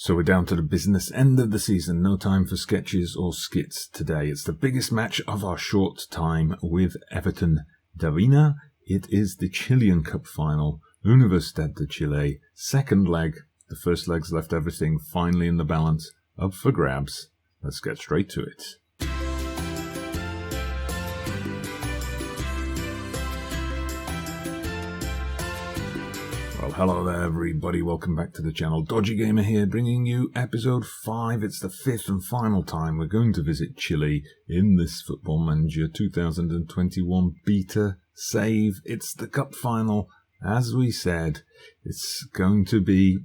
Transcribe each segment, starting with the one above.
So we're down to the business end of the season. No time for sketches or skits today. It's the biggest match of our short time with Everton de. It is the Chilean Cup final. Universidad de Chile. Second leg. The first leg's left everything finally in the balance. Up for grabs. Let's get straight to it. Well, hello there everybody, welcome back to the channel. Dodgy Gamer here, bringing you episode 5. It's the 5th and final time we're going to visit Chile in this Football Manager 2021 Beta save. It's the cup final. As we said, it's going to be,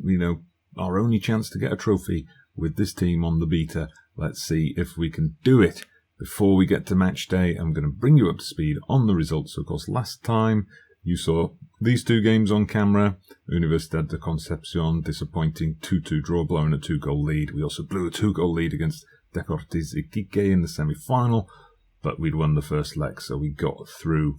our only chance to get a trophy with this team on the Beta. Let's see if we can do it. Before we get to match day, I'm going to bring you up to speed on the results. Of course, last time you saw these two games on camera. Universidad de Concepcion, disappointing 2-2 draw, blowing a 2-goal lead. We also blew a 2-goal lead against Deportes Iquique in the semi-final, but we'd won the first leg, so we got through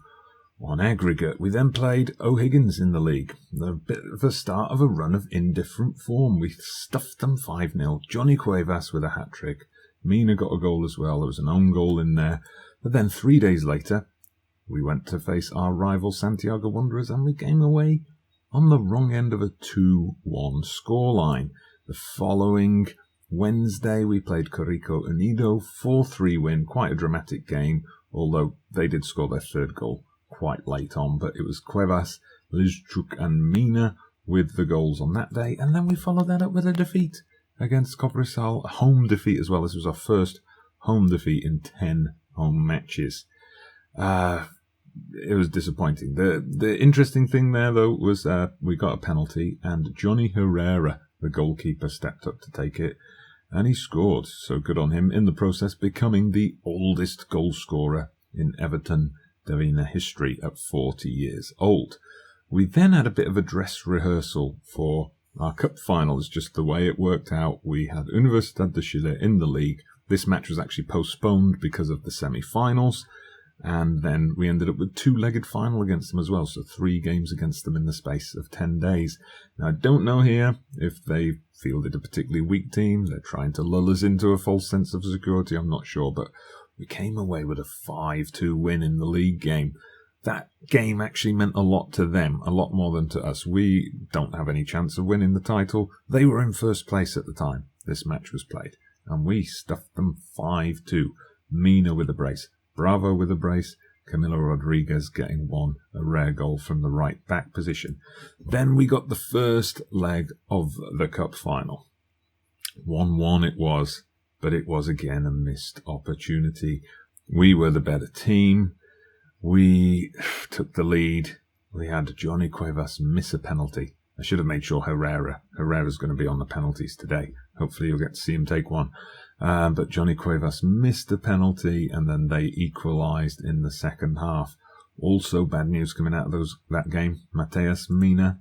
on aggregate. We then played O'Higgins in the league. A bit of a start of a run of indifferent form. We stuffed them 5-0. Johnny Cuevas with a hat-trick. Mina got a goal as well. There was an own goal in there. But then 3 days later, we went to face our rival Santiago Wanderers and we came away on the wrong end of a 2-1 scoreline. The following Wednesday we played Corico Unido, 4-3 win, quite a dramatic game, although they did score their third goal quite late on, but it was Cuevas, Lizchuk and Mina with the goals on that day, and then we followed that up with a defeat against Cobresal, a home defeat as well. This was our first home defeat in 10 home matches. It was disappointing. The interesting thing there, though, was we got a penalty, and Johnny Herrera, the goalkeeper, stepped up to take it, and he scored. So good on him, in the process becoming the oldest goal scorer in Everton de history at 40 years old. We then had a bit of a dress rehearsal for our cup finals, just the way it worked out. We had Universidad de Chile in the league. This match was actually postponed because of the semi-finals. And then we ended up with 2-legged final against them as well. So 3 games against them in the space of 10 days. Now, I don't know here if they fielded a particularly weak team. They're trying to lull us into a false sense of security. I'm not sure. But we came away with a 5-2 win in the league game. That game actually meant a lot to them, a lot more than to us. We don't have any chance of winning the title. They were in first place at the time this match was played. And we stuffed them 5-2. Mina with a brace. Bravo with a brace, Camilo Rodriguez getting a rare goal from the right back position. Then we got the first leg of the cup final. 1-1 it was, but it was again a missed opportunity. We were the better team. We took the lead. We had Johnny Cuevas miss a penalty. I should have made sure Herrera's going to be on the penalties today. Hopefully you'll get to see him take one. But Johnny Cuevas missed the penalty, and then they equalised in the second half. Also, bad news coming out of that game. Mateus Mina,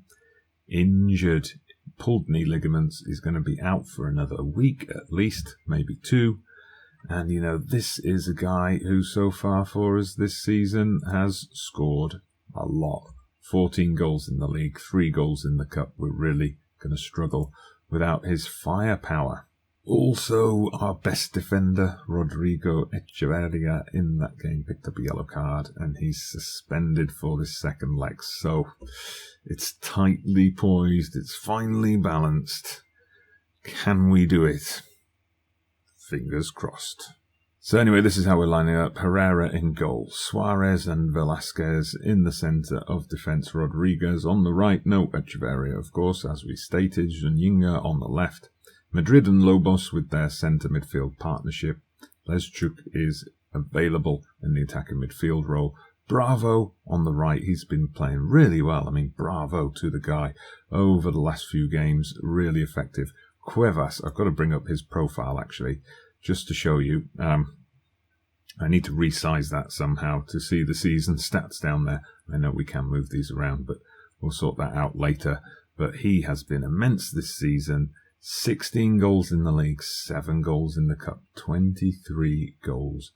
injured, pulled knee ligaments, is going to be out for another week at least, maybe 2. And, this is a guy who so far for us this season has scored a lot. 14 goals in the league, 3 goals in the cup. We're really going to struggle without his firepower. Also, our best defender, Rodrigo Echeverria, in that game picked up a yellow card and he's suspended for this second leg. So it's tightly poised, it's finely balanced. Can we do it? Fingers crossed. So anyway, this is how we're lining up. Herrera in goal, Suarez and Velasquez in the centre of defence, Rodriguez on the right, no Echeverria of course, as we stated, Zuniga on the left. Madrid and Lobos with their centre midfield partnership. Lezchuk is available in the attacking midfield role. Bravo on the right. He's been playing really well. Bravo to the guy over the last few games. Really effective. Cuevas, I've got to bring up his profile actually, just to show you. I need to resize that somehow to see the season stats down there. I know we can move these around, but we'll sort that out later. But he has been immense this season. 16 goals in the league, 7 goals in the cup, 23 goals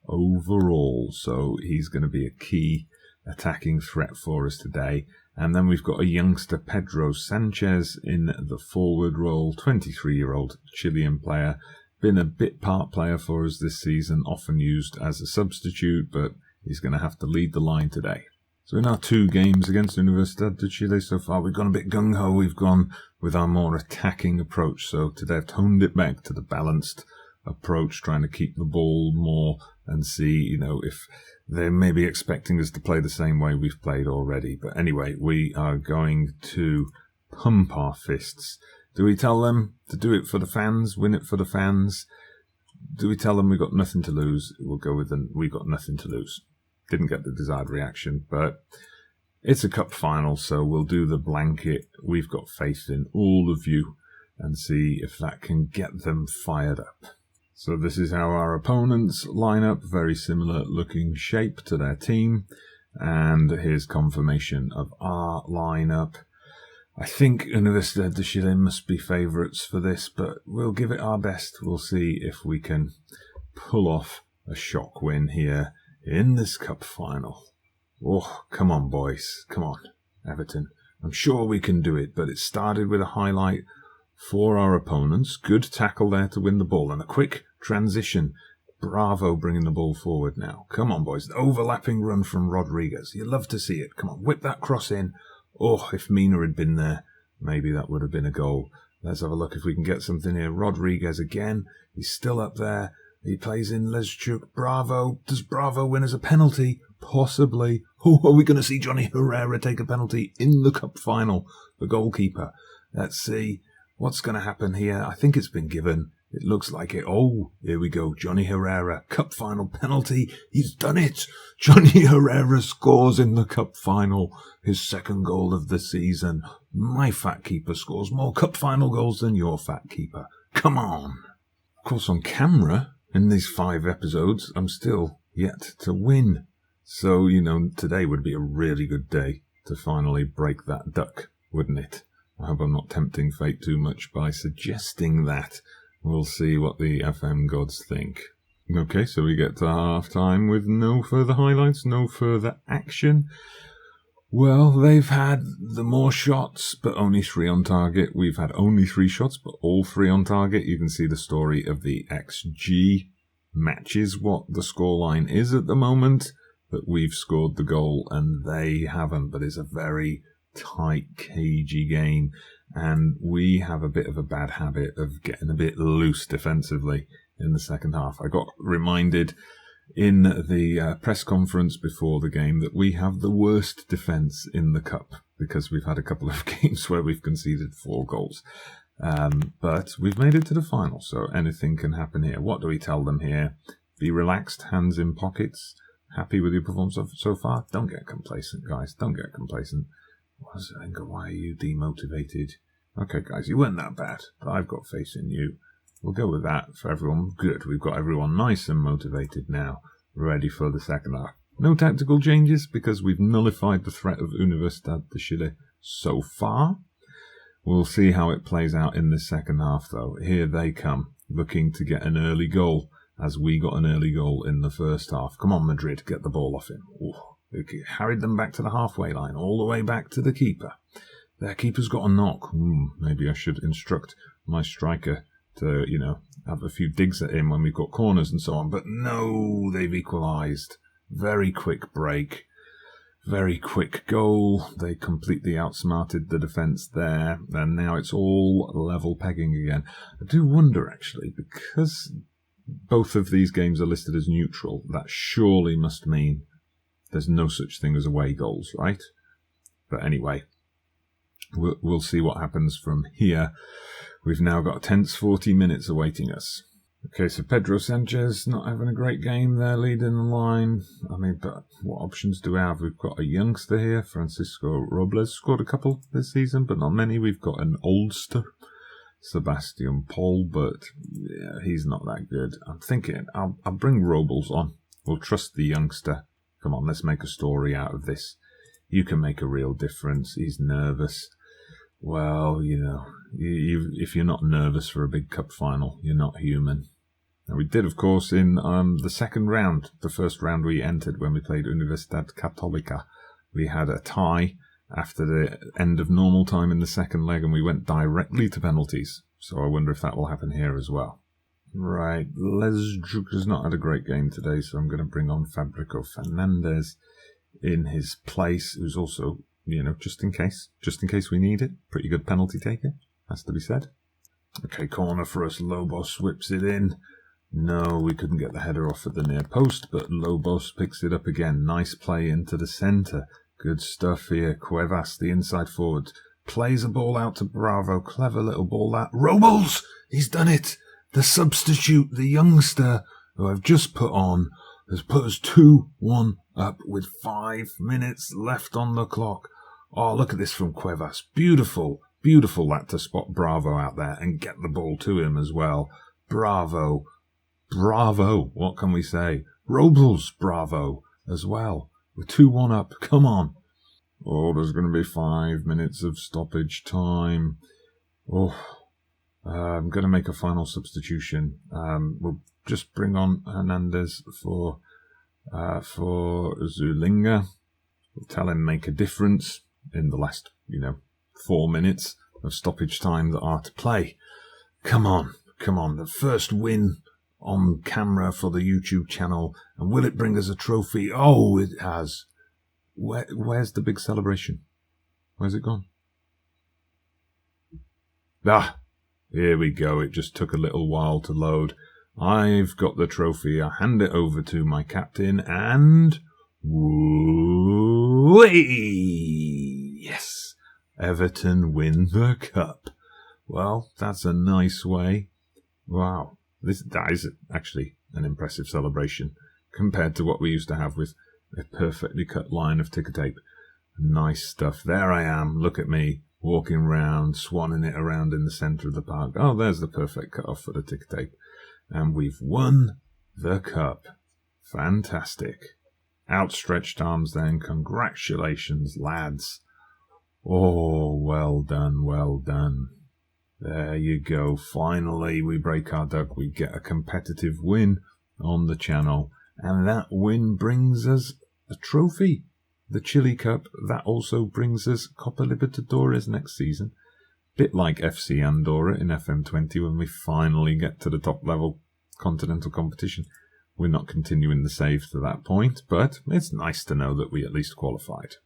overall. So he's going to be a key attacking threat for us today. And then we've got a youngster, Pedro Sanchez, in the forward role, 23-year-old Chilean player. Been a bit part player for us this season, often used as a substitute, but he's going to have to lead the line today. So in our 2 games against Universidad de Chile so far, we've gone a bit gung-ho. We've gone with our more attacking approach. So today I've toned it back to the balanced approach, trying to keep the ball more and see, if they may be expecting us to play the same way we've played already. But anyway, we are going to pump our fists. Do we tell them to do it for the fans, win it for the fans? Do we tell them we've got nothing to lose? We'll go with them. We've got nothing to lose. Didn't get the desired reaction, but it's a cup final, so we'll do the blanket. We've got faith in all of you and see if that can get them fired up. So this is how our opponents line up. Very similar looking shape to their team. And here's confirmation of our lineup. I think Universidad de Chile must be favourites for this, but we'll give it our best. We'll see if we can pull off a shock win here in this cup final. Oh, come on, boys. Come on, Everton. I'm sure we can do it, but it started with a highlight for our opponents. Good tackle there to win the ball and a quick transition. Bravo bringing the ball forward now. Come on, boys. Overlapping run from Rodriguez. You love to see it. Come on, whip that cross in. Oh, if Mina had been there, maybe that would have been a goal. Let's have a look if we can get something here. Rodriguez again. He's still up there. He plays in Leszczuk. Bravo. Does Bravo win as a penalty? Possibly. Oh, are we going to see Johnny Herrera take a penalty in the cup final? The goalkeeper. Let's see what's going to happen here. I think it's been given. It looks like it. Oh, here we go. Johnny Herrera. Cup final penalty. He's done it. Johnny Herrera scores in the cup final. His 2nd goal of the season. My fat keeper scores more cup final goals than your fat keeper. Come on. Of course, on camera, in these 5 episodes, I'm still yet to win. So, today would be a really good day to finally break that duck, wouldn't it? I hope I'm not tempting fate too much by suggesting that. We'll see what the FM gods think. Okay, so we get to half-time with no further highlights, no further action. Well, they've had the more shots, but only 3 on target. We've had only 3 shots, but all 3 on target. You can see the story of the XG matches what the scoreline is at the moment. But we've scored the goal and they haven't. But it's a very tight, cagey game. And we have a bit of a bad habit of getting a bit loose defensively in the second half. I got reminded in the press conference before the game that we have the worst defence in the cup because we've had a couple of games where we've conceded 4 goals. But we've made it to the final, so anything can happen here. What do we tell them here? Be relaxed, hands in pockets. Happy with your performance so far? Don't get complacent, guys. Don't get complacent. Why are you demotivated? Okay, guys, you weren't that bad, but I've got faith in you. We'll go with that for everyone. Good. We've got everyone nice and motivated now, ready for the second half. No tactical changes because we've nullified the threat of Universidad de Chile so far. We'll see how it plays out in the second half, though. Here they come, looking to get an early goal, as we got an early goal in the first half. Come on, Madrid, get the ball off him. Ooh, carried them back to the halfway line, all the way back to the keeper. Their keeper's got a knock. Maybe I should instruct my striker to, have a few digs at him when we've got corners and so on. But no, they've equalised. Very quick break. Very quick goal. They completely outsmarted the defence there. And now it's all level pegging again. I do wonder, actually, because both of these games are listed as neutral, that surely must mean there's no such thing as away goals, right? But anyway, we'll see what happens from here. We've now got a tense 40 minutes awaiting us. Okay, so Pedro Sanchez not having a great game there, leading the line. But what options do we have? We've got a youngster here, Francisco Robles, scored a couple this season, but not many. We've got an oldster, Sebastian Paul, but yeah, he's not that good. I'm thinking I'll bring Robles on. We'll trust the youngster. Come on, let's make a story out of this. You can make a real difference. He's nervous. Well, if you're not nervous for a big cup final, you're not human. Now, we did, of course, in the second round. The first round we entered when we played Universidad Católica. We had a tie after the end of normal time in the second leg, and we went directly to penalties. So I wonder if that will happen here as well. Right, Lesjuk has not had a great game today, so I'm going to bring on Fabrico Fernandez in his place, who's also, just in case we need it. Pretty good penalty taker, has to be said. Okay, corner for us. Lobos whips it in. No, we couldn't get the header off at the near post, but Lobos picks it up again. Nice play into the centre. Good stuff here. Cuevas, the inside forward, plays a ball out to Bravo. Clever little ball that. Robles! He's done it! The substitute, the youngster who I've just put on, has put us 2-1 up with 5 minutes left on the clock. Oh, look at this from Cuevas. Beautiful, beautiful that to spot Bravo out there and get the ball to him as well. Bravo. Bravo. What can we say? Robles, bravo as well. We're 2-1 up. Come on. Oh, there's going to be 5 minutes of stoppage time. Oh, I'm going to make a final substitution. We'll just bring on Hernandez for Zulinga. We'll tell him make a difference in the last, 4 minutes of stoppage time that are to play. Come on. The first win on camera for the YouTube channel. And will it bring us a trophy? Oh, it has. Where's the big celebration? Where's it gone? Here we go. It just took a little while to load. I've got the trophy. I hand it over to my captain and... Yes! Everton win the cup. Well, that's a nice way. Wow. That is actually an impressive celebration compared to what we used to have with a perfectly cut line of ticker tape. Nice stuff. There I am. Look at me. Walking round, swanning it around in the centre of the park. Oh, there's the perfect cut-off for the ticker tape. And we've won the cup. Fantastic. Outstretched arms then. Congratulations, lads. Oh, well done, well done. There you go. Finally, we break our duck. We get a competitive win on the channel. And that win brings us a trophy. The Chile Cup. That also brings us Copa Libertadores next season. Bit like FC Andorra in FM20 when we finally get to the top level continental competition. We're not continuing the save to that point, but it's nice to know that we at least qualified.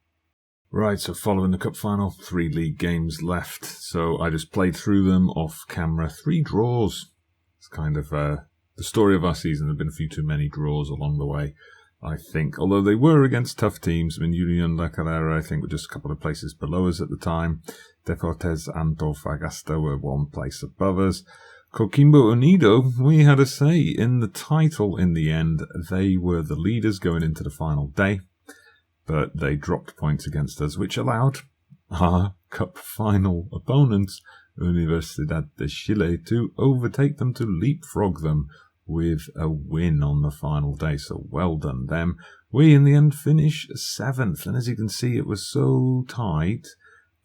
Right, so following the cup final, 3 league games left. So I just played through them off camera. 3 draws. It's kind of the story of our season. There have been a few too many draws along the way, I think. Although they were against tough teams. I mean, Unión La Calera, I think, were just a couple of places below us at the time. Deportes Antofagasta were 1 place above us. Coquimbo Unido, we had a say in the title in the end. They were the leaders going into the final day, but they dropped points against us, which allowed our cup final opponents, Universidad de Chile, to overtake them, to leapfrog them with a win on the final day. So well done them. We in the end finish 7th, and as you can see, it was so tight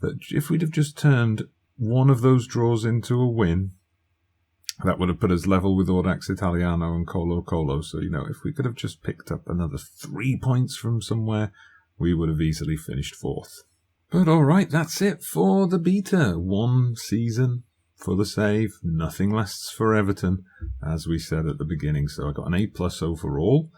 that if we'd have just turned one of those draws into a win, that would have put us level with Audax Italiano and Colo Colo. So, if we could have just picked up another 3 points from somewhere, we would have easily finished 4th. But alright, that's it for the beta. 1 season for the save. Nothing lasts for Everton, as we said at the beginning. So I got an A+ overall,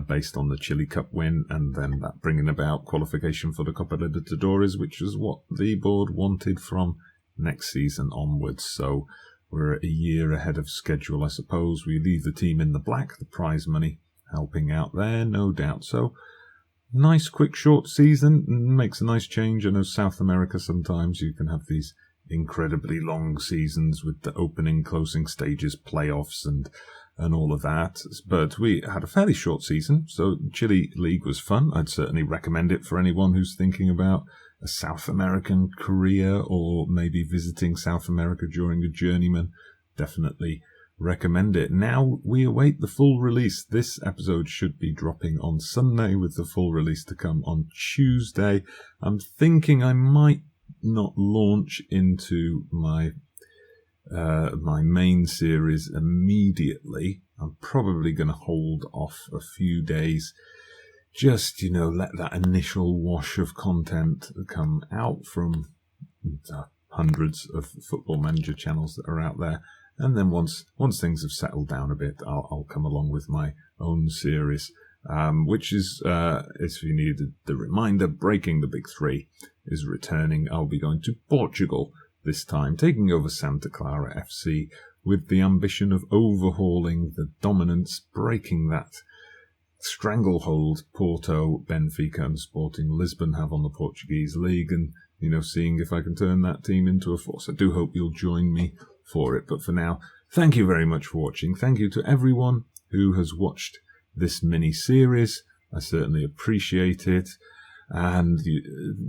based on the Chile Cup win, and then that bringing about qualification for the Copa Libertadores, which is what the board wanted from next season onwards. So we're a year ahead of schedule, I suppose. We leave the team in the black, the prize money helping out there, no doubt. So, nice, quick, short season. Makes a nice change. I know South America, sometimes you can have these incredibly long seasons with the opening, closing stages, playoffs, and all of that. But we had a fairly short season, so Chile League was fun. I'd certainly recommend it for anyone who's thinking about a South American career or maybe visiting South America during a journeyman. Definitely recommend it. Now we await the full release. This episode should be dropping on Sunday, with the full release to come on Tuesday. I'm thinking I might not launch into my main series immediately. I'm probably going to hold off a few days just, let that initial wash of content come out from the hundreds of Football Manager channels that are out there. And then once things have settled down a bit, I'll come along with my own series, which is, if you needed the reminder, Breaking the Big Three is returning. I'll be going to Portugal this time, taking over Santa Clara FC with the ambition of overhauling the dominance, breaking that stranglehold Porto, Benfica and Sporting Lisbon have on the Portuguese league, and seeing if I can turn that team into a force. I do hope you'll join me for it. But for now, thank you very much for watching. Thank you to everyone who has watched this mini-series. I certainly appreciate it. And the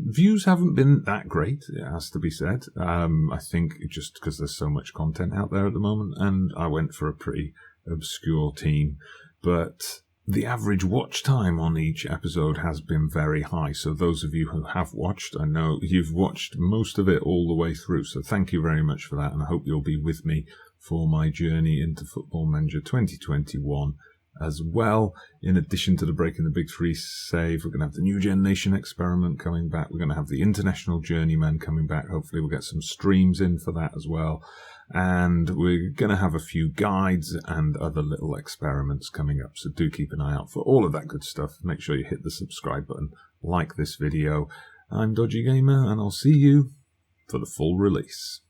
views haven't been that great, it has to be said. I think just because there's so much content out there at the moment, and I went for a pretty obscure team. But the average watch time on each episode has been very high. So those of you who have watched, I know you've watched most of it all the way through. So thank you very much for that. And I hope you'll be with me for my journey into Football Manager 2021 as well. In addition to the Breaking the Big Three save, we're going to have the New Gen Nation experiment coming back. We're going to have the International Journeyman coming back. Hopefully we'll get some streams in for that as well. And we're going to have a few guides and other little experiments coming up. So do keep an eye out for all of that good stuff. Make sure you hit the subscribe button, like this video. I'm Dodgy Gamer, and I'll see you for the full release.